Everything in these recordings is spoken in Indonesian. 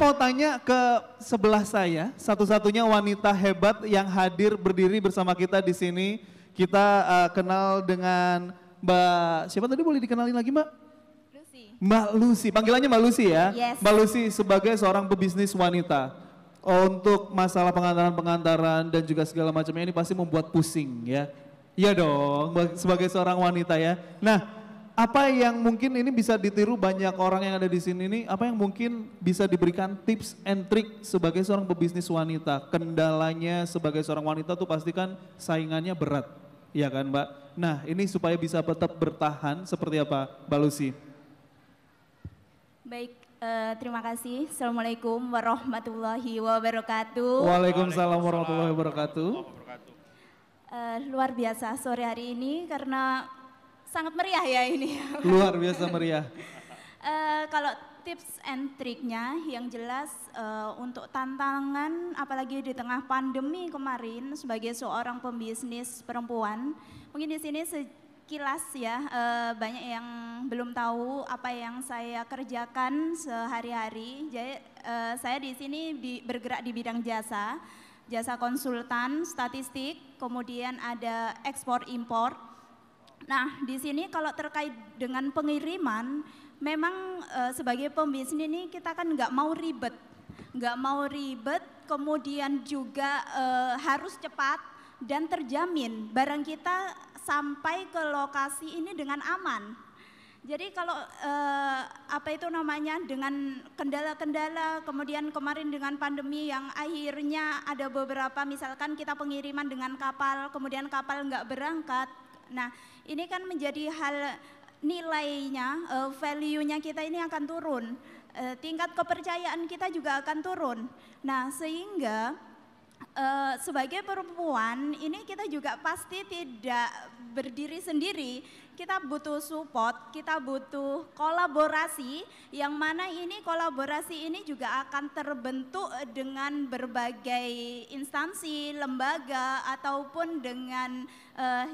mau tanya ke sebelah saya, satu-satunya wanita hebat yang hadir berdiri bersama kita di sini. Kita kenal dengan Mbak, siapa tadi boleh dikenalin lagi Mbak? Lucy. Mbak Lucy, panggilannya Mbak Lucy ya? Yes. Mbak Lucy sebagai seorang pebisnis wanita. Untuk masalah pengantaran-pengantaran dan juga segala macamnya ini pasti membuat pusing ya. Iya dong, sebagai seorang wanita ya. Nah, apa yang mungkin ini bisa ditiru banyak orang yang ada di sini nih, apa yang mungkin bisa diberikan tips and trick sebagai seorang pebisnis wanita? Kendalanya sebagai seorang wanita tuh pasti kan saingannya berat, ya kan Mbak? Nah, ini supaya bisa tetap bertahan seperti apa Mbak Lucy? Baik, terima kasih. Assalamualaikum warahmatullahi wabarakatuh. Waalaikumsalam warahmatullahi wabarakatuh. Luar biasa sore hari ini karena sangat meriah ya ini. Luar biasa meriah. Kalau tips and triknya yang jelas untuk tantangan apalagi di tengah pandemi kemarin sebagai seorang pembisnis perempuan, mungkin di sini sekilas ya banyak yang belum tahu apa yang saya kerjakan sehari-hari. Jadi saya di sini bergerak di bidang jasa konsultan, statistik, kemudian ada ekspor impor. Nah, di sini kalau terkait dengan pengiriman, memang sebagai pembisnis ini kita kan nggak mau ribet, kemudian juga harus cepat dan terjamin barang kita sampai ke lokasi ini dengan aman. Jadi kalau dengan kendala-kendala, kemudian kemarin dengan pandemi yang akhirnya ada beberapa misalkan kita pengiriman dengan kapal, kemudian kapal nggak berangkat. Nah, ini kan menjadi hal nilainya, value-nya kita ini akan turun, tingkat kepercayaan kita juga akan turun. Nah, sehingga sebagai perempuan ini kita juga pasti tidak berdiri sendiri, kita butuh support, kita butuh kolaborasi, yang mana ini kolaborasi ini juga akan terbentuk dengan berbagai instansi, lembaga, ataupun dengan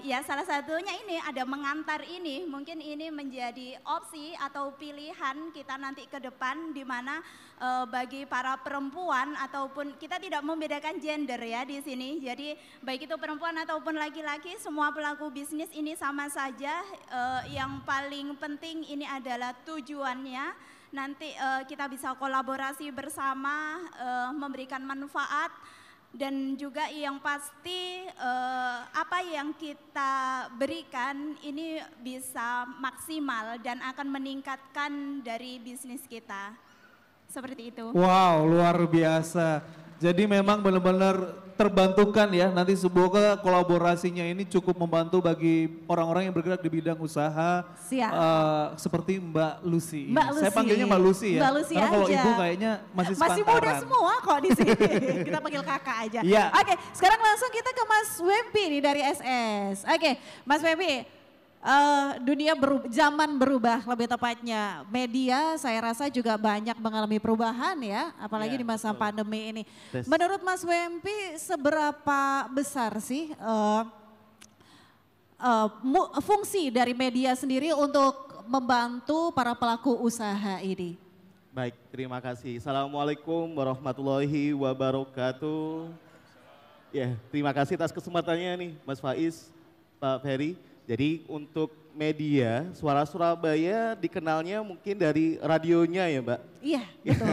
ya salah satunya ini ada mengantar ini, mungkin ini menjadi opsi atau pilihan kita nanti ke depan, di mana bagi para perempuan ataupun kita tidak membedakan gender ya di sini, jadi baik itu perempuan ataupun laki-laki, semua pelaku bisnis ini sama saja. Yang paling penting ini adalah tujuannya, nanti kita bisa kolaborasi bersama, memberikan manfaat, dan juga yang pasti apa yang kita berikan ini bisa maksimal dan akan meningkatkan dari bisnis kita. Seperti itu. Wow, luar biasa. Jadi memang benar-benar terbantukan ya, nanti semoga kolaborasinya ini cukup membantu bagi orang-orang yang bergerak di bidang usaha. Siap. Seperti Mbak Lucy. Mbak Lucy. Saya panggilnya Mbak Lucy ya. Mbak Lucy karena kalau aja. ibu kayaknya masih Masih sepantaran. muda semua kok di sini. Kita panggil kakak aja. Iya. Oke, sekarang langsung kita ke Mas Wempi nih dari SS. Oke, Mas Wempi. Dunia zaman berubah, lebih tepatnya media saya rasa juga banyak mengalami perubahan ya, apalagi di masa pandemi ini. Menurut Mas Wempi seberapa besar sih fungsi dari media sendiri untuk membantu para pelaku usaha ini? Baik, terima kasih. Assalamualaikum warahmatullahi wabarakatuh. Ya, terima kasih atas kesempatannya nih Mas Faiz, Pak Ferry. Jadi untuk media, Suara Surabaya dikenalnya mungkin dari radionya ya Mbak? Iya, betul.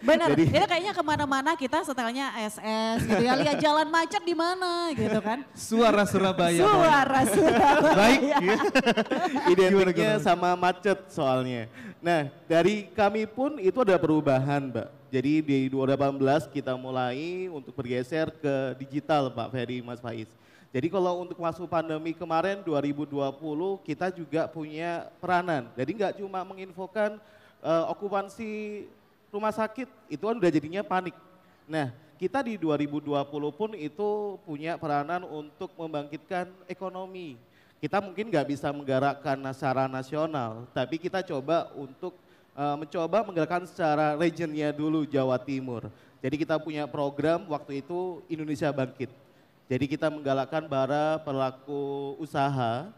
Benar, itu kayaknya kemana-mana kita setelnya SS gitu ya, lihat jalan macet di mana gitu kan. Suara Surabaya. Suara Surabaya. Baik. Identiknya sama macet soalnya. Nah dari kami pun itu ada perubahan Mbak. Jadi di 2018 kita mulai untuk bergeser ke digital Pak Ferry, Mas Faiz. Jadi kalau untuk masuk pandemi kemarin 2020 kita juga punya peranan. Jadi nggak cuma menginfokan okupansi rumah sakit, itu kan udah jadinya panik. Nah kita di 2020 pun itu punya peranan untuk membangkitkan ekonomi. Kita mungkin nggak bisa menggerakkan secara nasional, tapi kita coba untuk mencoba menggerakkan secara regionnya dulu Jawa Timur. Jadi kita punya program waktu itu Indonesia Bangkit. Jadi kita menggalakkan para pelaku usaha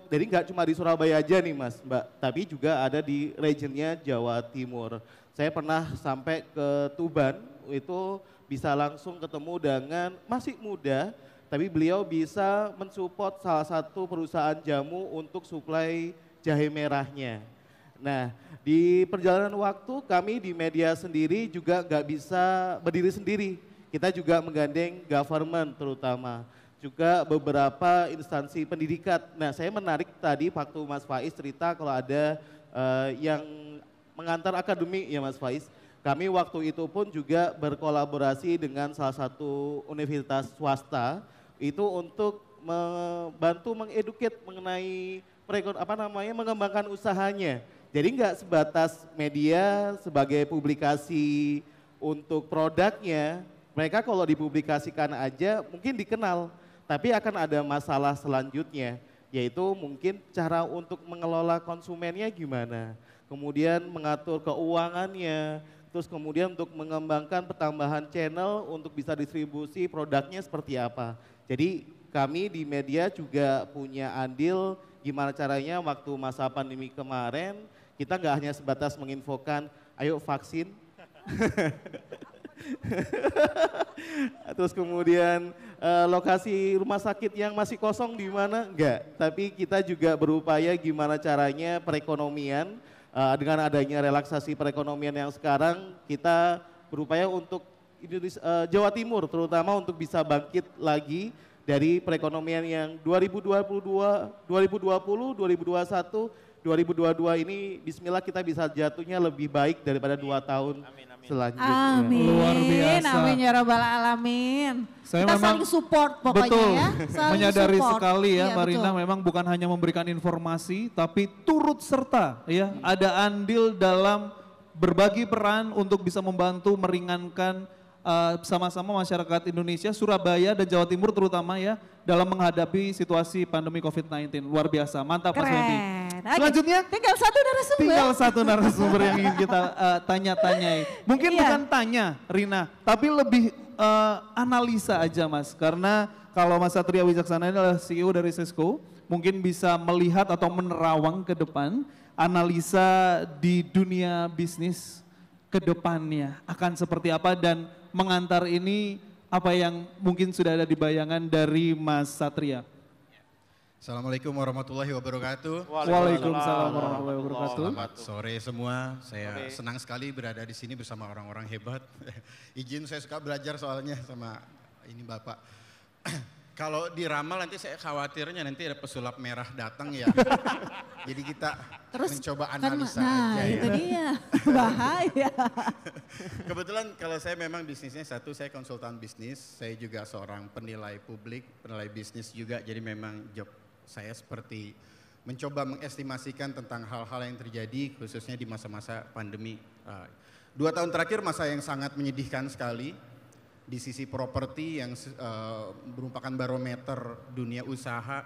jadi nggak cuma di Surabaya aja nih Mas, Mbak, tapi juga ada di regionnya Jawa Timur. Saya pernah sampai ke Tuban, itu bisa langsung ketemu dengan masih muda, tapi beliau bisa mensupport salah satu perusahaan jamu untuk suplai jahe merahnya. Nah, di perjalanan waktu kami di media sendiri juga nggak bisa berdiri sendiri. Kita juga menggandeng government terutama, juga beberapa instansi pendidikan. Nah, saya menarik tadi waktu Mas Faiz cerita kalau ada yang mengantar akademik ya Mas Faiz. Kami waktu itu pun juga berkolaborasi dengan salah satu universitas swasta itu untuk membantu mengeduket mengenai mengembangkan usahanya. Jadi nggak sebatas media sebagai publikasi untuk produknya, mereka kalau dipublikasikan aja mungkin dikenal, tapi akan ada masalah selanjutnya, yaitu mungkin cara untuk mengelola konsumennya gimana, kemudian mengatur keuangannya, terus kemudian untuk mengembangkan pertambahan channel untuk bisa distribusi produknya seperti apa. Jadi kami di media juga punya andil gimana caranya waktu masa pandemi kemarin, kita nggak hanya sebatas menginfokan, ayo vaksin. Terus kemudian lokasi rumah sakit yang masih kosong di mana? Enggak, tapi kita juga berupaya gimana caranya perekonomian, dengan adanya relaksasi perekonomian yang sekarang, kita berupaya untuk Jawa Timur terutama untuk bisa bangkit lagi dari perekonomian yang 2020, 2021, 2022 ini bismillah kita bisa jatuhnya lebih baik daripada 2 tahun selanjutnya. Amin. Luar biasa. Amin ya rabbal alamin. Saya Kita memang, saling support pokoknya betul, ya. Saling menyadari support. sekali ya Iya, Mbak Rina betul. memang bukan hanya memberikan informasi tapi turut serta ya ada andil dalam berbagi peran untuk bisa membantu meringankan sama-sama masyarakat Indonesia, Surabaya dan Jawa Timur terutama ya dalam menghadapi situasi pandemi COVID-19. Luar biasa, mantap Mas Wendy. Oke, Selanjutnya tinggal satu narasumber. tinggal satu narasumber yang ingin kita tanya-tanyai. Mungkin Iya. bukan tanya Rina, tapi lebih analisa aja Mas. Karena kalau Mas Satria Wicaksana ini adalah CEO dari Cisco, mungkin bisa melihat atau menerawang ke depan analisa di dunia bisnis ke depannya akan seperti apa dan mengantar ini apa yang mungkin sudah ada di bayangan dari Mas Satria. Assalamualaikum warahmatullahi wabarakatuh. Waalaikumsalam warahmatullahi wabarakatuh. Selamat sore semua. Saya senang sekali berada di sini bersama orang-orang hebat. Izin saya suka belajar soalnya sama ini Bapak. Kalau diramal nanti saya khawatirnya nanti ada pesulap merah datang ya. Jadi kita mencoba analisa aja itu ya. dia, bahaya. Kebetulan kalau saya memang bisnisnya satu, saya konsultan bisnis, saya juga seorang penilai publik, penilai bisnis juga, jadi memang job saya seperti mencoba mengestimasikan tentang hal-hal yang terjadi khususnya di masa-masa pandemi. 2 tahun terakhir masa yang sangat menyedihkan sekali di sisi properti yang merupakan barometer dunia usaha.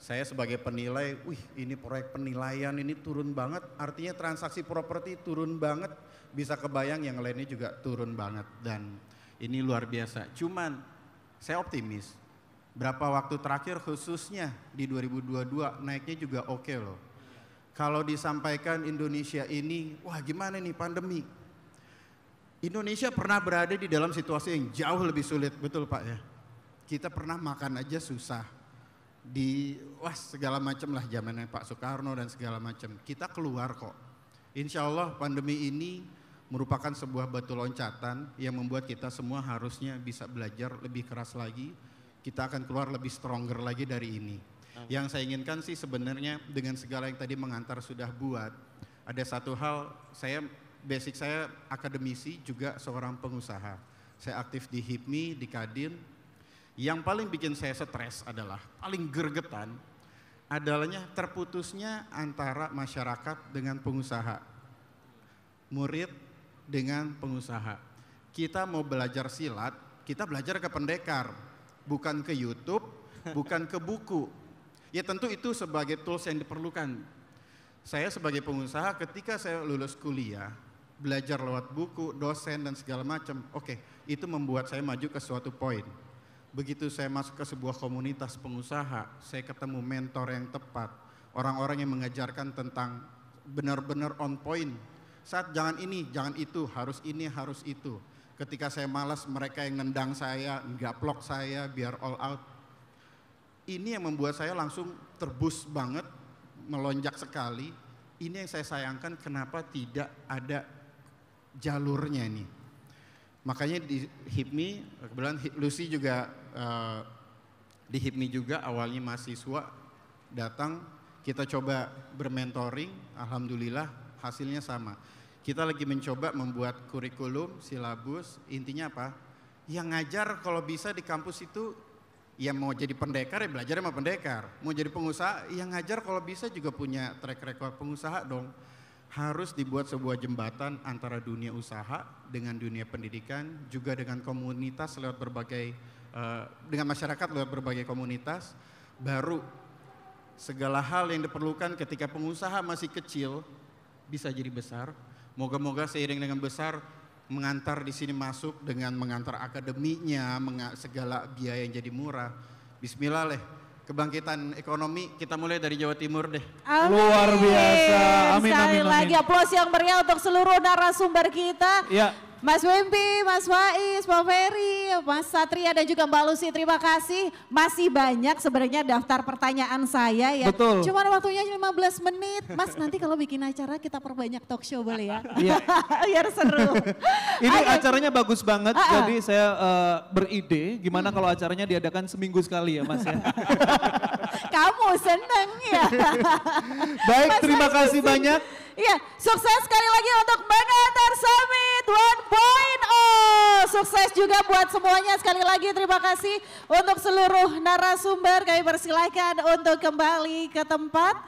Saya sebagai penilai, ini proyek penilaian ini turun banget, artinya transaksi properti turun banget, bisa kebayang yang lainnya juga turun banget dan ini luar biasa. Cuman saya optimis, berapa waktu terakhir khususnya di 2022 naiknya juga oke loh. Kalau disampaikan Indonesia ini, wah gimana nih pandemi? Indonesia pernah berada di dalam situasi yang jauh lebih sulit, betul Pak ya? Kita pernah makan aja susah. Segala macam lah zamannya Pak Soekarno dan segala macam. Kita keluar kok. Insya Allah pandemi ini merupakan sebuah batu loncatan yang membuat kita semua harusnya bisa belajar lebih keras lagi. Kita akan keluar lebih stronger lagi dari ini. Yang saya inginkan sih sebenarnya dengan segala yang tadi mengantar sudah buat, ada satu hal, basic saya akademisi juga seorang pengusaha. Saya aktif di HIPMI, di Kadin. Yang paling bikin saya stres adalah, paling gergetan, adalahnya terputusnya antara masyarakat dengan pengusaha. Murid dengan pengusaha. Kita mau belajar silat, kita belajar ke pendekar, bukan ke YouTube, bukan ke buku. Ya tentu itu sebagai tools yang diperlukan. Saya sebagai pengusaha ketika saya lulus kuliah, belajar lewat buku, dosen dan segala macam, oke, itu membuat saya maju ke suatu poin. begitu saya masuk ke sebuah komunitas pengusaha, saya ketemu mentor yang tepat, orang-orang yang mengajarkan tentang benar-benar on point. Saat jangan ini, jangan itu, harus ini, harus itu. Ketika saya malas, mereka yang nendang saya, gaplok saya biar all out. Ini yang membuat saya langsung terbus banget, melonjak sekali. Ini yang saya sayangkan, kenapa tidak ada jalurnya ini. Makanya di HIPMI, kebetulan Lucy juga di HIPMI juga awalnya mahasiswa datang, kita coba bermentoring, alhamdulillah hasilnya sama. Kita lagi mencoba membuat kurikulum, silabus, intinya apa? Yang ngajar kalau bisa di kampus itu, ya mau jadi pendekar ya belajar sama pendekar, mau jadi pengusaha, yang ngajar kalau bisa juga punya track record pengusaha dong. Harus dibuat sebuah jembatan antara dunia usaha dengan dunia pendidikan, juga dengan komunitas lewat berbagai, dengan masyarakat lewat berbagai komunitas, baru segala hal yang diperlukan ketika pengusaha masih kecil bisa jadi besar. Moga-moga seiring dengan besar mengantar di sini masuk dengan mengantar akademinya, segala biaya yang jadi murah. Bismillah leh. Kebangkitan ekonomi kita mulai dari Jawa Timur deh. Amin. Luar biasa. Amin, Sekali amin, lagi amin. aplaus yang meriah untuk seluruh narasumber kita. Ya. Mas Wimpi, Mas Wais, Pak Ferry, Mas Satria dan juga Mbak Lucy, terima kasih. Masih banyak sebenarnya daftar pertanyaan saya ya. Betul. Cuman waktunya 15 menit. Mas nanti kalau bikin acara kita perbanyak talk show boleh ya? Iya. Biar seru. Ini Ayo. acaranya bagus banget, jadi saya beride gimana kalau acaranya diadakan seminggu sekali ya Mas ya. Kamu seneng ya. Baik, Mas terima Wais, kasih banyak. Iya, sukses sekali lagi untuk Mengantar Summit 1.0. Sukses juga buat semuanya. Sekali lagi terima kasih untuk seluruh narasumber. Kami persilahkan untuk kembali ke tempat.